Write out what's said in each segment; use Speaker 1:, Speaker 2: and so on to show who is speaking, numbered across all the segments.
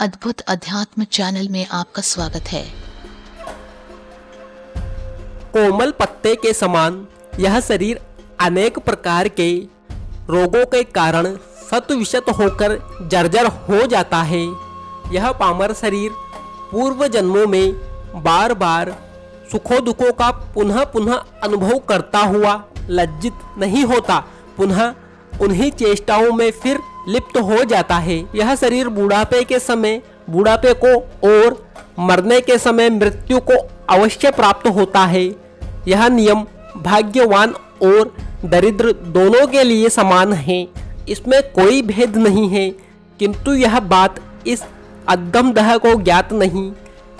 Speaker 1: अद्भुत अध्यात्म चैनल में आपका स्वागत है।
Speaker 2: कोमल पत्ते के समान यह शरीर अनेक प्रकार के रोगों के कारण शत-विशत होकर जर्जर हो जाता है। यह पामर शरीर पूर्व जन्मों में बार बार सुखों दुखों का पुनः पुनः अनुभव करता हुआ लज्जित नहीं होता, पुनः उन्हीं चेष्टाओं में फिर लिप्त हो जाता है। यह शरीर बुढ़ापे के समय बुढ़ापे को और मरने के समय मृत्यु को अवश्य प्राप्त होता है। यह नियम भाग्यवान और दरिद्र दोनों के लिए समान है, इसमें कोई भेद नहीं है। किंतु यह बात इस अधमदह को ज्ञात नहीं।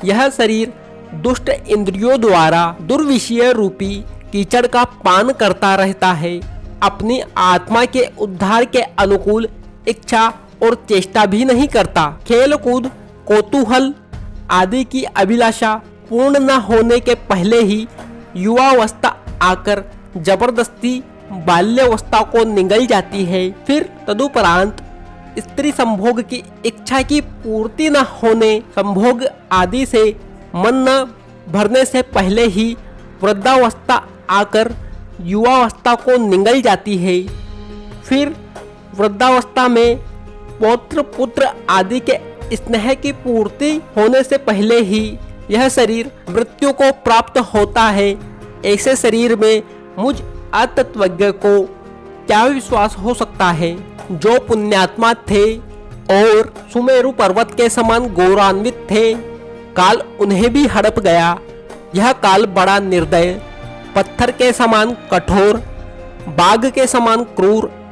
Speaker 2: यह शरीर दुष्ट इंद्रियों द्वारा दुर्विषय रूपी कीचड़ का पान करता रहता है। अपनी आत्मा के उद्धार के अनुकूल इच्छा और चेष्टा भी नहीं करता। खेल कूद कौतूहल आदि की अभिलाषा पूर्ण न होने के पहले ही युवावस्था आकर जबरदस्ती बाल्यावस्था को निगल जाती है। फिर तदुपरांत स्त्री संभोग की इच्छा की पूर्ति न होने, संभोग आदि से मन न भरने से पहले ही वृद्धावस्था आकर युवावस्था को निगल जाती है। फिर वृद्धावस्था में पौत्र पुत्र आदि के स्नेह की पूर्ति होने से पहले ही यह शरीर मृत्यु को प्राप्त होता है। ऐसे शरीर में मुझ अतत्वज्ञ को क्या विश्वास हो सकता है? जो पुण्यात्मा थे और सुमेरु पर्वत के समान गौरवान्वित थे, काल उन्हें भी हड़प गया। यह काल बड़ा निर्दय, पत्थर के समान कठोर, बाघ के समान क्रूर,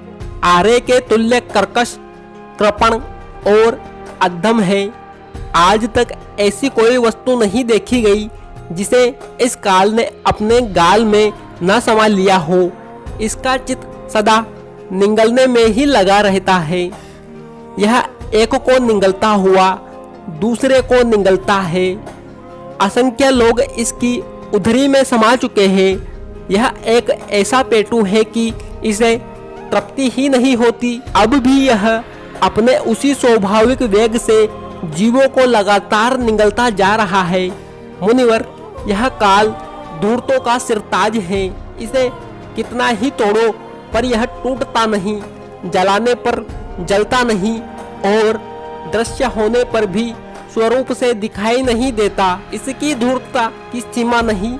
Speaker 2: आरे के तुल्य कर्कश, कृपण और अधम है। आज तक ऐसी कोई वस्तु नहीं देखी गई जिसे इस काल ने अपने गाल में न समा लिया हो। इसका चित्त सदा निगलने में ही लगा रहता है। यह एक को निगलता हुआ दूसरे को निगलता है। असंख्य लोग इसकी उधरी में समा चुके हैं। यह एक ऐसा पेटू है कि इसे तृप्ति ही नहीं होती। अब भी यह अपने उसी स्वाभाविक वेग से जीवों को लगातार निगलता जा रहा है। मुनिवर, यह काल धूर्तों का सिरताज है। इसे कितना ही तोड़ो पर यह टूटता नहीं, जलाने पर जलता नहीं और दृश्य होने पर भी स्वरूप से दिखाई नहीं देता। इसकी धूर्तता की सीमा नहीं।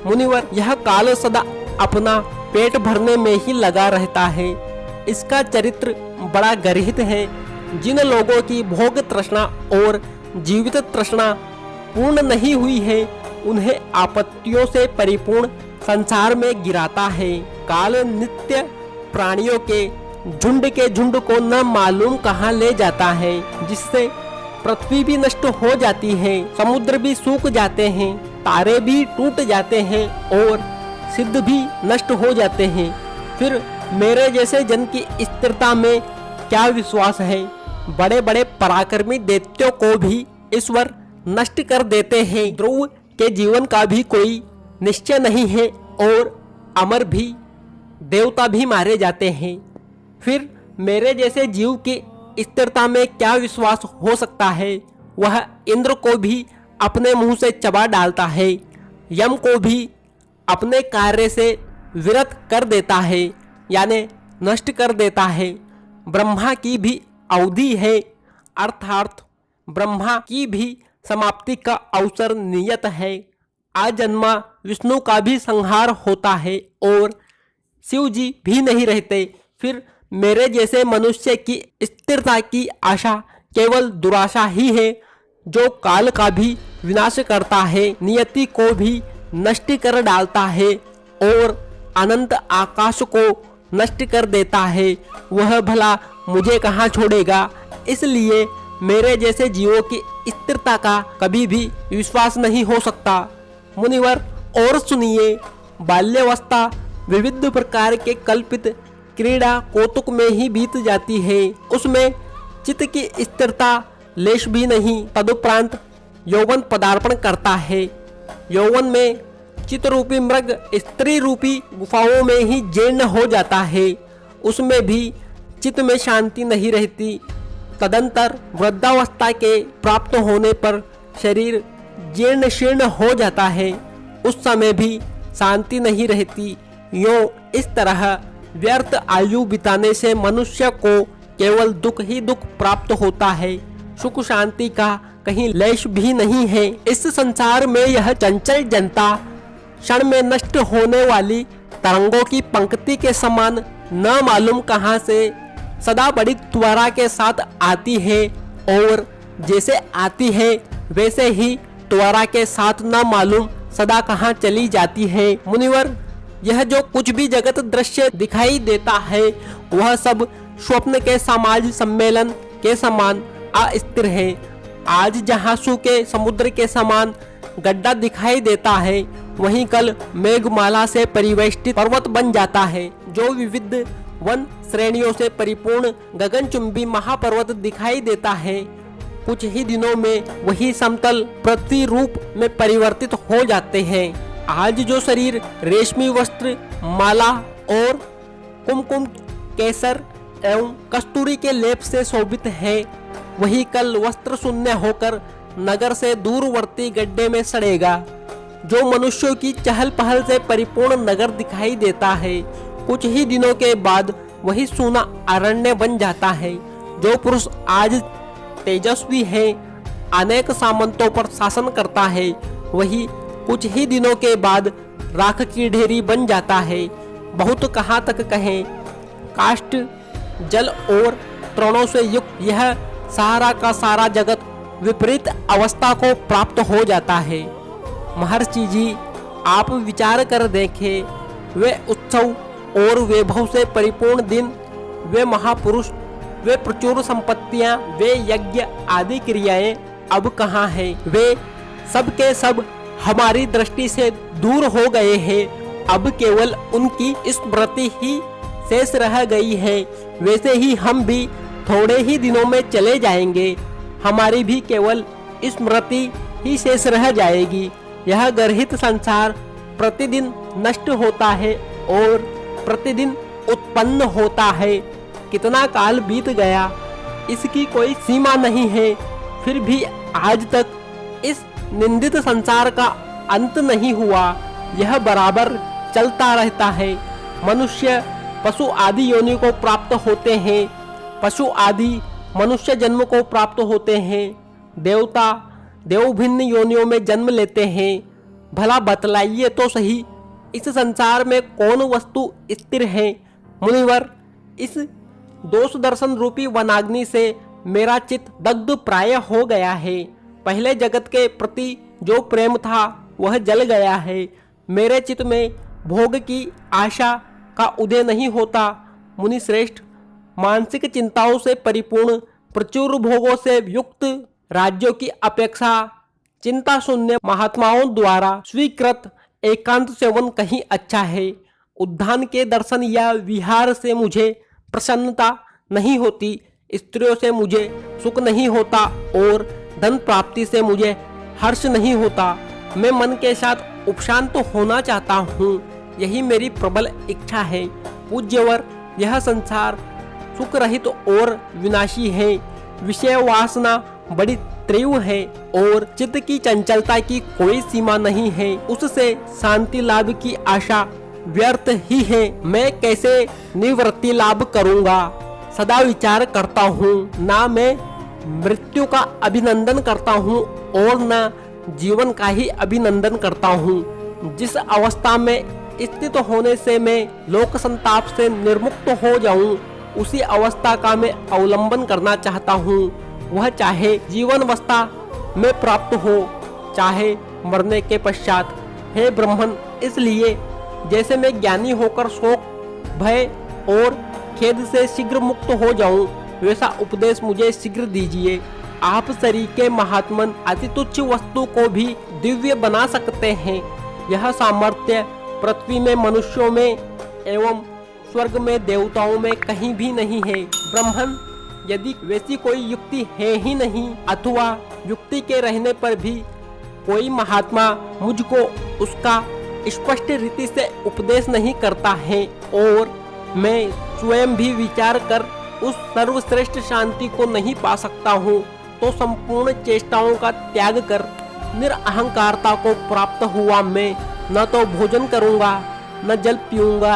Speaker 2: मुनिवर, यह काल सदा अपना पेट भरने में ही लगा रहता है। इसका चरित्र बड़ा गर्हित है। जिन लोगों की भोग तृष्णा और जीवित तृष्णा पूर्ण नहीं हुई है, उन्हें आपत्तियों से परिपूर्ण संसार में गिराता है। काल नित्य प्राणियों के झुंड को न मालूम कहाँ ले जाता है, जिससे पृथ्वी भी नष्ट हो जाती है, समुद्र भी सूख जाते हैं, तारे भी टूट जाते हैं और सिद्ध भी नष्ट हो जाते हैं। फिर मेरे जैसे जन की स्थिरता में क्या विश्वास है? बड़े बड़े पराक्रमी दैत्यों को भी ईश्वर नष्ट कर देते हैं। ध्रुव के जीवन का भी कोई निश्चय नहीं है और अमर भी देवता भी मारे जाते हैं। फिर मेरे जैसे जीव की स्थिरता में क्या विश्वास हो सकता है? वह इंद्र को भी अपने मुंह से चबा डालता है, यम को भी अपने कार्य से विरत कर देता है, यानी नष्ट कर देता है। ब्रह्मा की भी अवधि है, अर्थात ब्रह्मा की भी समाप्ति का अवसर नियत है। आजन्मा विष्णु का भी संहार होता है और शिव जी भी नहीं रहते। फिर मेरे जैसे मनुष्य की स्थिरता की आशा केवल दुराशा ही है, जो काल का भी विनाश करता है, नियति को भी नष्ट कर डालता है और अनंत आकाश को नष्ट कर देता है। वह भला मुझे कहाँ छोड़ेगा? इसलिए मेरे जैसे जीवों की स्थिरता का कभी भी विश्वास नहीं हो सकता। मुनिवर, और सुनिए, बाल्यावस्था विविध प्रकार के कल्पित क्रीड़ा कौतुक में ही बीत जाती है। उसमें चित्त की स्थिरता लेश भी नहीं। तदुपरांत यौवन पदार्पण करता है। यौवन में चित्त रूपी मृग स्त्री रूपी गुफाओं में ही जीर्ण हो जाता है। उसमें भी चित्त में शांति नहीं रहती। तदंतर वृद्धावस्था के प्राप्त होने पर शरीर जीर्ण शीर्ण हो जाता है। उस समय भी शांति नहीं रहती। यूं इस तरह व्यर्थ आयु बिताने से मनुष्य को केवल दुख ही दुख प्राप्त होता है। सुख शांति का कहीं लेश भी नहीं है। इस संसार में यह चंचल जनता क्षण में नष्ट होने वाली तरंगों की पंक्ति के समान न मालूम कहां से सदा बड़ी त्वरा के साथ आती है और जैसे आती है वैसे ही त्वरा के साथ न मालूम सदा कहां चली जाती है। मुनिवर, यह जो कुछ भी जगत दृश्य दिखाई देता है वह सब स्वप्न के समाज सम्मेलन के समान अस्थिर है। आज जहां सूखे समुद्र के समान गड्ढा दिखाई देता है वहीं कल मेघमाला से परिवेष्टित पर्वत बन जाता है। जो विविध वन श्रेणियों से परिपूर्ण गगनचुंबी महापर्वत दिखाई देता है कुछ ही दिनों में वही समतल पृथ्वी रूप में परिवर्तित हो जाते हैं। आज जो शरीर रेशमी वस्त्र, माला और कुमकुम, केसर एवं कस्तूरी के लेप से शोभित है वही कल वस्त्र शून्य होकर नगर से दूरवर्ती गड्ढे में सड़ेगा। जो मनुष्यों की चहल पहल से परिपूर्ण नगर दिखाई देता है कुछ ही दिनों के बाद वही सूना अरण्य बन जाता है। जो पुरुष आज तेजस्वी है, अनेक सामंतों पर शासन करता है, वही कुछ ही दिनों के बाद राख की ढेरी बन जाता है। बहुत कहाँ तक कहें, काष्ठ, जल और तृणों से युक्त यह सारा का सारा जगत विपरीत अवस्था को प्राप्त हो जाता है। महर्षि जी, आप विचार कर देखें, वे उत्सव और वैभव से परिपूर्ण दिन, वे महापुरुष, वे प्रचुर संपत्तियां, वे यज्ञ आदि क्रियाएं अब कहाँ हैं? वे सब के सब हमारी दृष्टि से दूर हो गए हैं। अब केवल उनकी स्मृति ही शेष रह गई है। वैसे ही हम भी थोड़े ही दिनों में चले जाएंगे। हमारी भी केवल स्मृति ही शेष रह जाएगी। यह गर्हित संसार प्रतिदिन नष्ट होता है और प्रतिदिन उत्पन्न होता है। कितना काल बीत गया, इसकी कोई सीमा नहीं है। फिर भी आज तक इस निंदित संसार का अंत नहीं हुआ। यह बराबर चलता रहता है। मनुष्य पशु आदि योनि को प्राप्त होते हैं, पशु आदि मनुष्य जन्म को प्राप्त होते हैं, देवता देवभिन्न योनियों में जन्म लेते हैं। भला बतलाइए तो सही, इस संसार में कौन वस्तु स्थिर है? मुनिवर, इस दोष दर्शन रूपी वनाग्नि से मेरा चित्त दग्ध प्राय हो गया है। पहले जगत के प्रति जो प्रेम था वह जल गया है। मेरे चित्त में भोग की आशा का उदय नहीं होता। मुनि श्रेष्ठ, मानसिक चिंताओं से परिपूर्ण, प्रचुर भोगों से युक्त राज्यों की अपेक्षा चिंता शून्य महात्माओं द्वारा स्वीकृत एकांत सेवन कहीं अच्छा है। उद्यान के दर्शन या विहार से मुझे प्रसन्नता नहीं होती, स्त्रियों से मुझे सुख नहीं होता और धन प्राप्ति से मुझे हर्ष नहीं होता। मैं मन के साथ उपशांत होना चाहता हूँ, यही मेरी प्रबल इच्छा है। पूज्यवर, यह संसार सुख रहित और विनाशी है। विषय वासना बड़ी तीव्र है और चित्त की चंचलता की कोई सीमा नहीं है। उससे शांति लाभ की आशा व्यर्थ ही है। मैं कैसे निवृत्ति लाभ करूँगा? सदा विचार करता हूँ। ना मैं मृत्यु का अभिनंदन करता हूँ और न जीवन का ही अभिनंदन करता हूँ। जिस अवस्था में स्थित होने से मैं लोक संताप से निर्मुक्त हो जाऊं, उसी अवस्था का मैं अवलंबन करना चाहता हूँ। वह चाहे जीवन अवस्था में प्राप्त हो, चाहे मरने के पश्चात। हे ब्रह्मन, इसलिए जैसे मैं ज्ञानी होकर शोक, भय और खेद से शीघ्र मुक्त हो जाऊं, वैसा उपदेश मुझे शीघ्र दीजिए। आप शरीर के महात्मन अति तुच्छ वस्तु को भी दिव्य बना सकते हैं। यह सामर्थ्य पृथ्वी में मनुष्यों में एवं स्वर्ग में देवताओं में कहीं भी नहीं है। ब्रह्मन, यदि वैसी कोई युक्ति है ही नहीं, अथवा युक्ति के रहने पर भी कोई महात्मा मुझको उसका स्पष्ट रीति से उपदेश नहीं करता है और मैं स्वयं भी विचार कर उस सर्वश्रेष्ठ शांति को नहीं पा सकता हूँ तो संपूर्ण चेष्टाओं का त्याग कर निरअहंकारता को प्राप्त हुआ मैं न तो भोजन करूँगा, न जल पीऊँगा,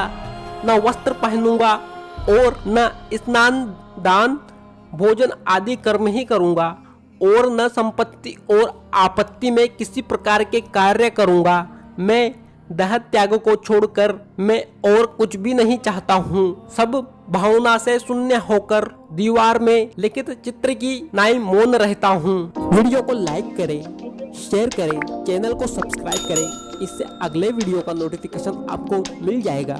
Speaker 2: न वस्त्र पहनूंगा और न स्नान दान भोजन आदि कर्म ही करूँगा और न संपत्ति और आपत्ति में किसी प्रकार के कार्य करूँगा। मैं देह त्याग को छोड़कर मैं और कुछ भी नहीं चाहता हूँ। सब भावना से शून्य होकर दीवार में लिखित चित्र की नाई मौन रहता हूँ। वीडियो को लाइक करें, शेयर करें, चैनल को सब्सक्राइब करें, इससे अगले वीडियो का नोटिफिकेशन आपको मिल जाएगा।